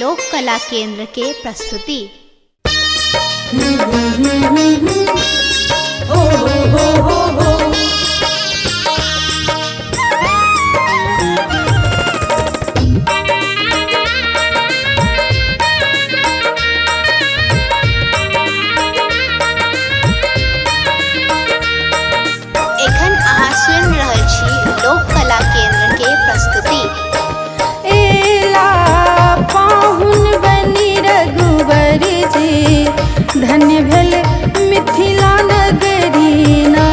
लोक कला केंद्र के प्रस्तुति। एखन अहाँ सुनि रहल छी लोक कला केंद्र के प्रस्तुति। एला पाहुन बनी रघुवर जी, धन्य भेल मिथिला नगरीना।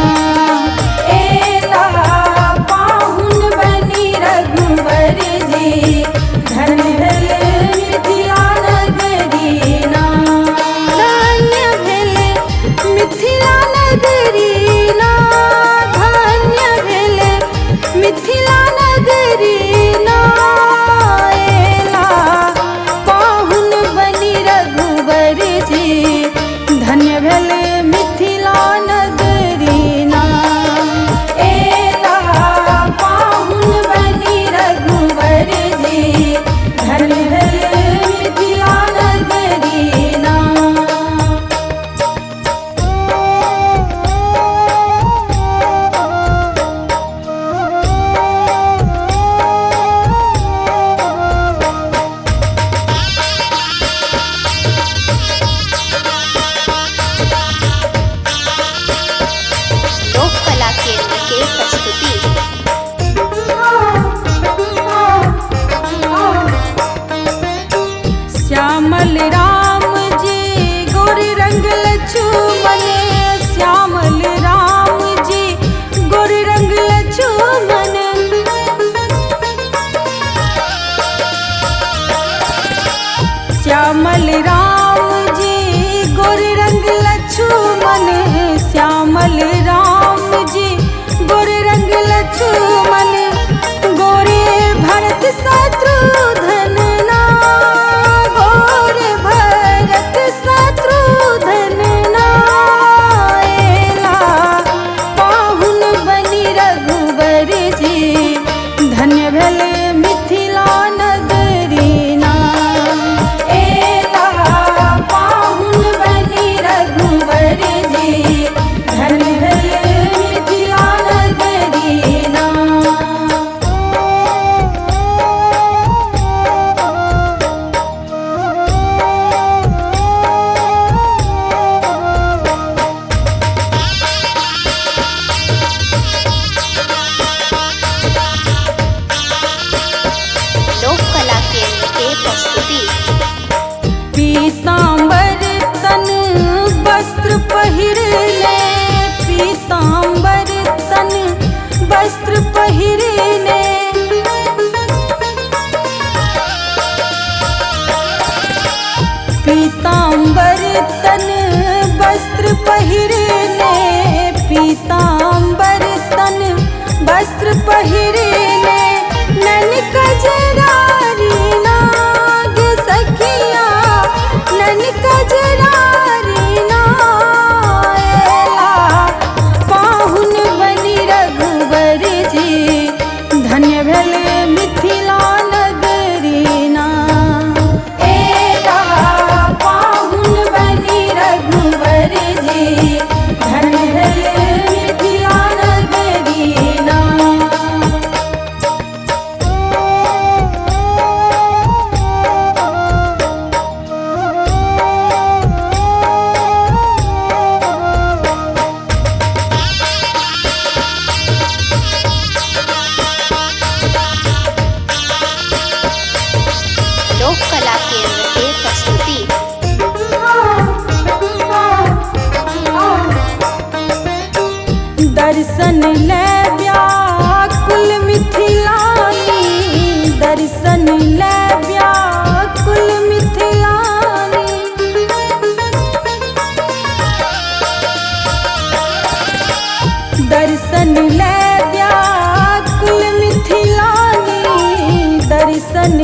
एला पाहुन बनी रघुवर जी, धन्य भेल मिथिला नगरीना। धन्य भेल मिथिला नगरीना, धन्य भेल मिथिला नगरीना। एला पाहुन बनी रघुवर जी, धन्य भेल मिथिला नगरीना। एला पाहुन बनी रघुवर जी, धन्य भेल मिथिला नगरीना। लोक कला केंद्र के प्रस्तुति। श्यामल राम जी गोरी रंग लक्ष्मण, श्यामल राम जी गोरी रंग लक्ष्मण। श्यामल राम जी गोरी रंग लक्ष्मण, श्यामल राम जी गोरे रंग लक्ष्मण। गोरे भरत शत्रुघ्न ना, गोरे भरत शत्रुघ्न ना। एला पाहुन बनी रघुवर जी, धन्य भेल मिथिला नगरीना। एला पाहुन बनी रघुवर जी, धन्य भेल मिथिला नगरीना। लोक कला केंद्र के प्रस्तुति। पीताम्बर तन वस्त्र पहिरले, पीताम्बर तन वस्त्र पहिरले। पीताम्बर तन वस्त्र पहिरले, पीताम्बर तन वस्त्र पहिरले। नैन कजरारी नाग सखिया, नैन कजरारी नाग। एला पाहुन बनी रघुवर जी, धन्य भेल मिथिला नगरीना। एला पाहुन बनी रघुवर जी, धन्य भेल मिथिला नगरीना। लोक कला केंद्र के प्रस्तुति। दर्शन ले व्याकुल मिथिलानी, दर्शन ले व्याकुल मिथिलानी। दर्शन ले व्याकुल मिथिलानी, दर्शन